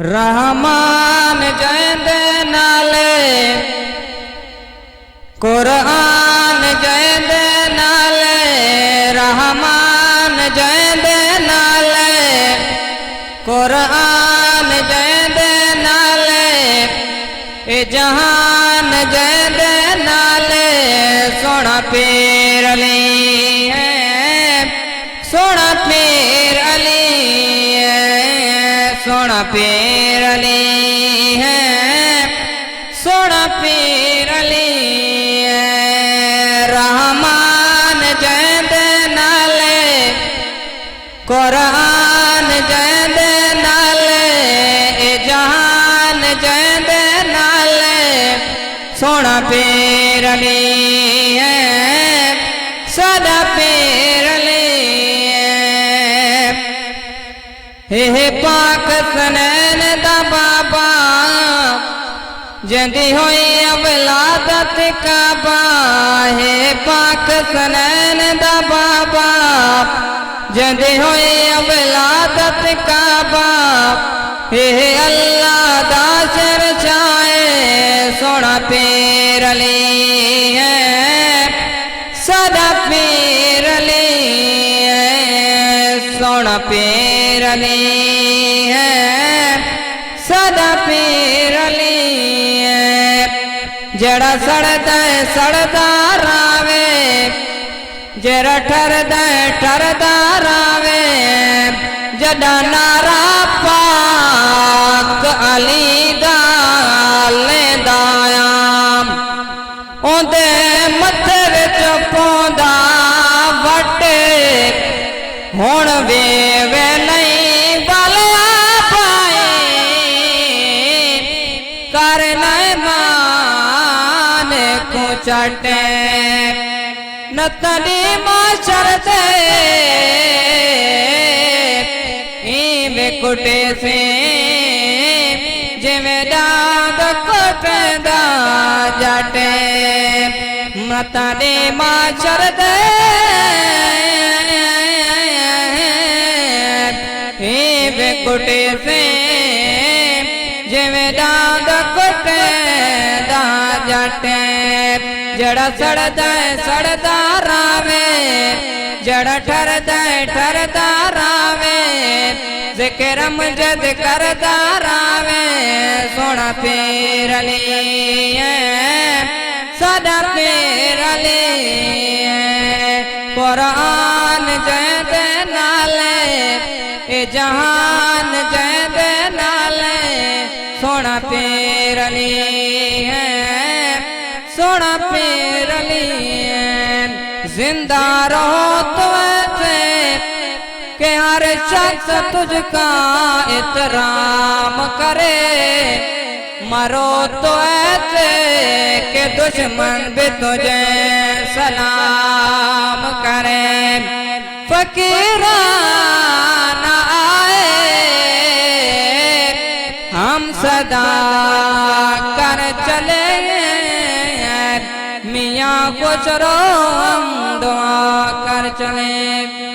रहमान जैद नाले कुरान जैद नाले रहमान जैद नाले कुरान जैद नाले ए जहान जैद नाले सोना पीर अली है सोना पीर अली सोना पीर अली है सोना पीर अली रहमान जैद नाले कुरान जैद नाले ए जहान जैद नाले सोना पीर अली है सदा पीर अली हे पाक सनैन दा बाबा जंदी होई अवलादत काबा हे पाक सनैन दा बाबा जंदी होई अवलादत काबा हे अल्लाह दा शर चाहे सोना पीर अली है सदा पीर अली है सोना पीर अली है सदा पीर अली है जड़ा सड़दा है सड़दा रावे जरा ठरदा है ठरदा रावे जड़ा नारा पाक अली दा लेंदा आम ओंदे मत्थे विच पौंदा वटे हुण वेवे नहीं बलिया पाए कर मान को चटे नतनी माशर दे इवे कुटे से जिवें डाग कुटदा जटे नतनी माशर दे कुटे से जिवें डाग कुटे दा जटे जड़ा सड़दा है सड़दा रावे जड़ा ठरदा है ठरदा रावे जिक्र मजद करदा रावे सोना पीर अली है सदा पीर अली है कुरान जैद नाले ए जहान जैद नाले सोना पीर अली है सोना पीर अली है जिंदा रहो तो ऐसे कि हर शख्स तुझका एहतराम करे मरो तो ऐसे कि दुश्मन भी तुझे सलाम करे फकीरा हम सदा कर चले मियाँ खुश रहो हम दुआ कर चले।